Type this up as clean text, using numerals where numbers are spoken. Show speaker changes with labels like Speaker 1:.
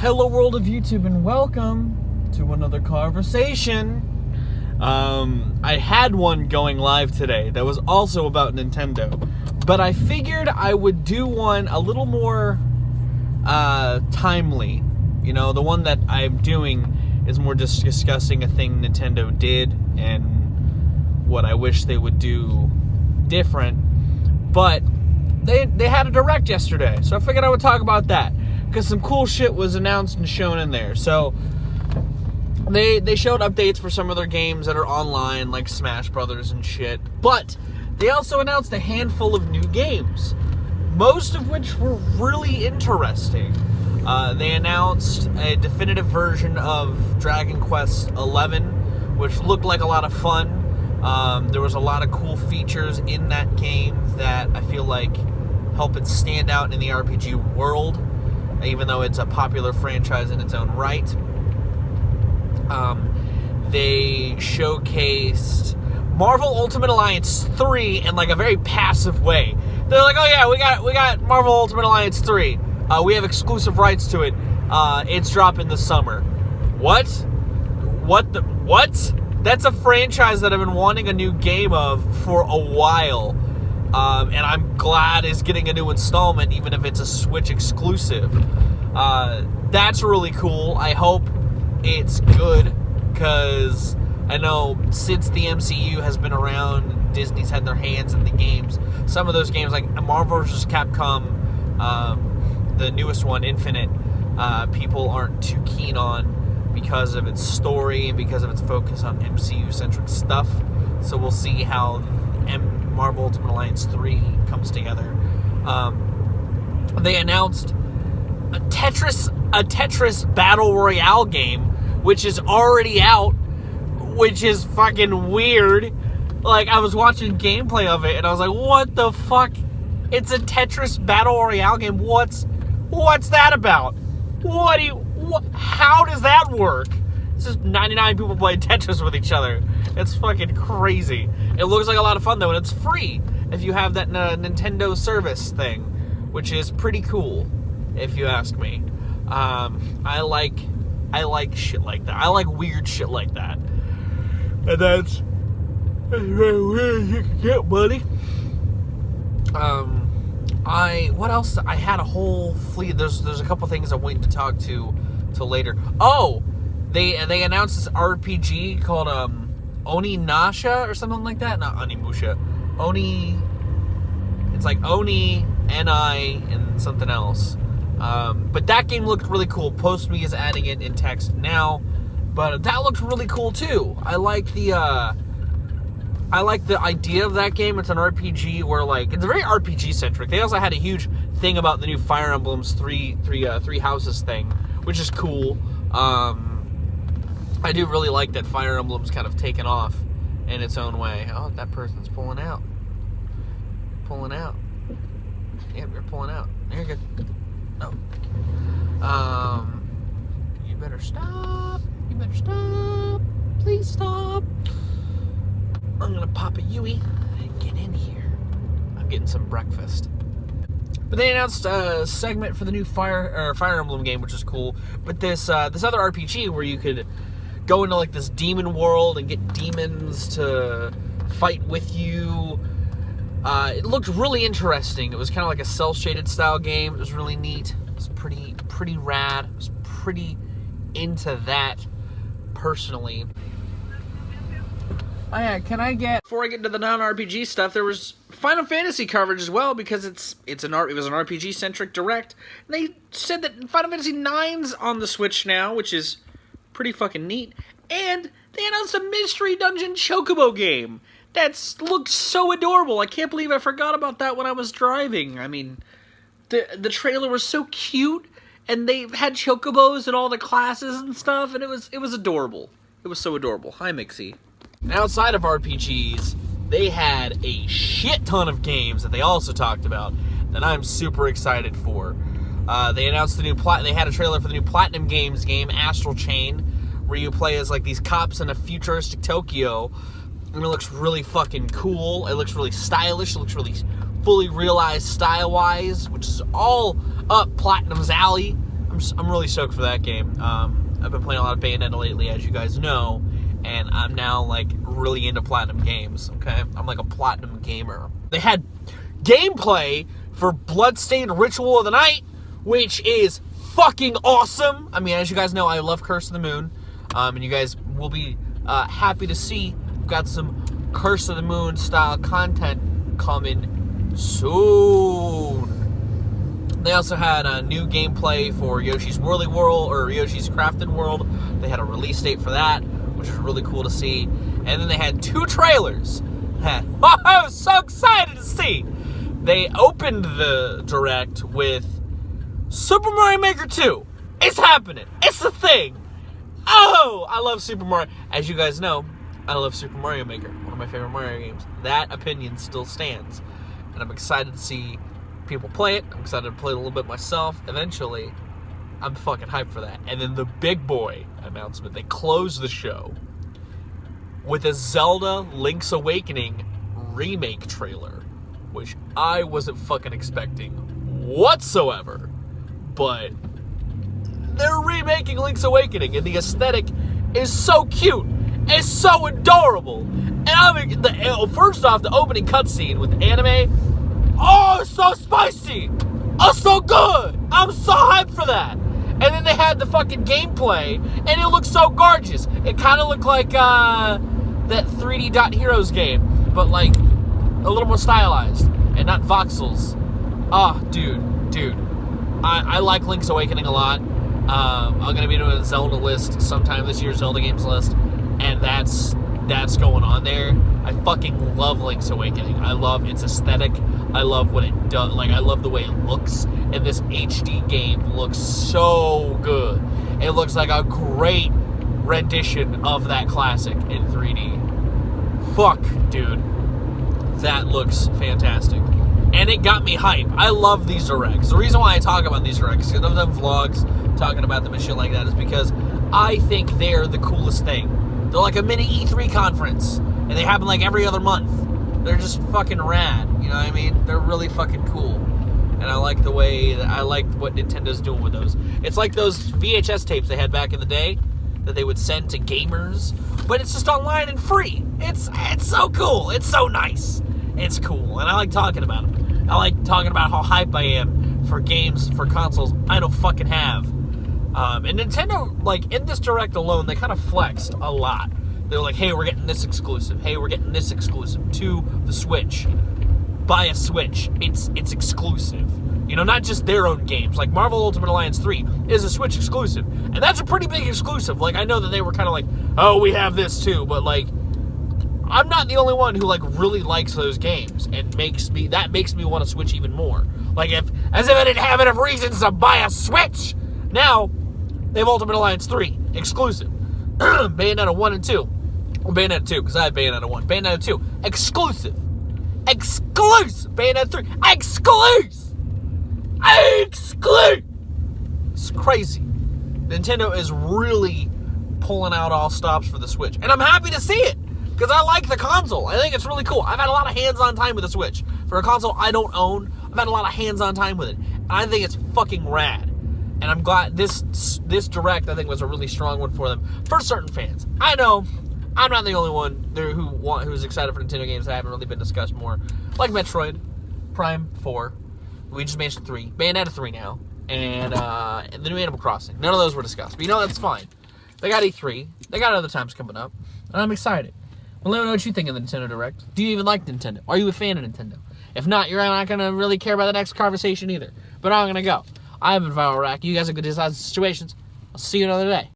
Speaker 1: Hello world of YouTube and welcome to another Carversation. I had one going live today that was also about Nintendo, but I figured I would do one a little more timely. You know, the one that I'm doing is more just discussing a thing Nintendo did and what I wish they would do different. But they had a Direct yesterday, so I figured I would talk about that, because some cool shit was announced and shown in there. So they showed updates for some of their games that are online, like Smash Brothers and shit. But they also announced a handful of new games, most of which were really interesting. They announced a definitive version of Dragon Quest XI, which looked like a lot of fun. There was a lot of cool features in that game that I feel like help it stand out in the RPG world, even though it's a popular franchise in its own right. They showcased Marvel Ultimate Alliance 3 in like a very passive way. They're like, oh yeah, we got Marvel Ultimate Alliance 3. We have exclusive rights to it. It's dropping this summer. What? What? That's a franchise that I've been wanting a new game of for a while. And I'm glad it's getting a new installment, even if it's a Switch exclusive. That's really cool. I hope it's good, because I know since the MCU has been around, Disney's had their hands in the games. Some of those games, like Marvel vs. Capcom, the newest one, Infinite, people aren't too keen on because of its story and because of its focus on MCU-centric stuff. So we'll see how Marvel Ultimate Alliance 3 comes together. They announced a Tetris Battle Royale game, which is already out, which is fucking weird. Like, I was watching gameplay of it, and I was like, what the fuck? It's a Tetris Battle Royale game. What's that about? How does that work? It's just 99 people playing Tetris with each other. It's fucking crazy. It looks like a lot of fun, though, and it's free if you have that Nintendo service thing, which is pretty cool, if you ask me. I like shit like that. I like weird shit like that. And that's very weird you can get, buddy. What else? I had a whole fleet. There's a couple things I'm waiting to talk to till later. Oh, they announced this RPG called Oni Nasha or something like that. Not Onimusha. Oni. It's like Oni, Ni, and something else. But that game looked really cool. PostMe is adding it in text now, but that looks really cool too. I like the idea of that game. It's an RPG where, like, it's very RPG centric. They also had a huge thing about the new Fire Emblem's three houses thing, which is cool. I do really like that Fire Emblem's kind of taken off in its own way. Oh, that person's pulling out. Yep, you're pulling out. You're good. Oh. You better stop. Please stop. I'm gonna pop a Yui and get in here. I'm getting some breakfast. But they announced a segment for the new Fire Emblem game, which is cool. But this other RPG where you could go into like this demon world and get demons to fight with you. It looked really interesting. It was kind of like a cel-shaded style game. It was really neat. It was pretty rad. I was pretty into that personally. Oh yeah, before I get into the non-RPG stuff, there was Final Fantasy coverage as well, because it was an RPG-centric Direct. And they said that Final Fantasy IX's on the Switch now, which is pretty fucking neat. And they announced a Mystery Dungeon Chocobo game. Looked so adorable. I can't believe I forgot about that when I was driving. I mean, the trailer was so cute, and they had chocobos in all the classes and stuff, and it was adorable. It was so adorable. Hi, Mixie. And outside of RPGs, they had a shit ton of games that they also talked about that I'm super excited for. They announced they had a trailer for the new Platinum Games game, Astral Chain, where you play as like these cops in a futuristic Tokyo. And it looks really fucking cool. It looks really stylish. It looks really fully realized style-wise, which is all up Platinum's alley. I'm I'm really stoked for that game. I've been playing a lot of Bayonetta lately, as you guys know, and I'm now like really into platinum games. Okay, I'm like a platinum gamer. They had gameplay for Bloodstained Ritual of the Night, which is fucking awesome. I mean, as you guys know, I love Curse of the Moon, and you guys will be happy to see we've got some Curse of the Moon style content coming soon. They also had a new gameplay for Yoshi's Woolly World, or Yoshi's Crafted World. They had a release date for that, which is really cool to see. And then they had 2 trailers. I was so excited to see. They opened the Direct with Super Mario Maker 2. It's happening. It's a thing. Oh, I love Super Mario. As you guys know, I love Super Mario Maker, one of my favorite Mario games. That opinion still stands. And I'm excited to see people play it. I'm excited to play it a little bit myself. Eventually, I'm fucking hyped for that. And then the big boy announcement. They closed the show with a Zelda Link's Awakening remake trailer, which I wasn't fucking expecting whatsoever. But they're remaking Link's Awakening, and the aesthetic is so cute. It's so adorable. And first off, the opening cutscene with anime. Oh, it's so spicy! Oh, so good! I'm so hyped for that! And then they had the fucking gameplay, and it looked so gorgeous. It kind of looked like that 3D Dot Heroes game, but like a little more stylized and not voxels. Oh, dude. I like Link's Awakening a lot. I'm gonna be doing a Zelda list sometime this year, Zelda games list, and that's going on there. I fucking love Link's Awakening. I love its aesthetic. I love what it does. Like, I love the way it looks. And this HD game looks so good. It looks like a great rendition of that classic in 3D. Fuck, dude. That looks fantastic. And it got me hyped. I love these Directs. The reason why I talk about these Directs, because I've done vlogs talking about them and shit like that, is because I think they're the coolest thing. They're like a mini E3 conference. And they happen like every other month. They're just fucking rad, you know what I mean? They're really fucking cool. And I like what Nintendo's doing with those. It's like those VHS tapes they had back in the day that they would send to gamers, but it's just online and free. It's so cool. It's so nice. It's cool. And I like talking about them. I like talking about how hype I am for games, for consoles I don't fucking have. And Nintendo, like, in this Direct alone, they kind of flexed a lot. They're like, hey, we're getting this exclusive. Hey, we're getting this exclusive to the Switch. Buy a Switch. It's exclusive. You know, not just their own games. Like, Marvel Ultimate Alliance 3 is a Switch exclusive. And that's a pretty big exclusive. Like, I know that they were kind of like, oh, we have this too. But, like, I'm not the only one who, like, really likes those games. And makes me want to Switch even more. Like, as if I didn't have enough reasons to buy a Switch. Now, they have Ultimate Alliance 3 exclusive. Bayonetta 1 and 2. Well, Bayonetta 2, because I had Bayonetta 1. Bayonetta 2, exclusive. Bayonetta 3, exclusive. It's crazy. Nintendo is really pulling out all stops for the Switch. And I'm happy to see it, because I like the console. I think it's really cool. I've had a lot of hands-on time with the Switch. For a console I don't own, I've had a lot of hands-on time with it. And I think it's fucking rad. And I'm glad this Direct, I think, was a really strong one for them. For certain fans. I know I'm not the only one there who's excited for Nintendo games that haven't really been discussed more. Like Metroid Prime 4. We just mentioned 3. Bayonetta 3 now. And the new Animal Crossing. None of those were discussed. But you know, that's fine. They got E3. They got other times coming up. And I'm excited. Well, let me know what you think of the Nintendo Direct. Do you even like Nintendo? Are you a fan of Nintendo? If not, you're not going to really care about the next Carversation either. But I'm going to go. I've been Viral Rack. You guys are good at situations. I'll see you another day.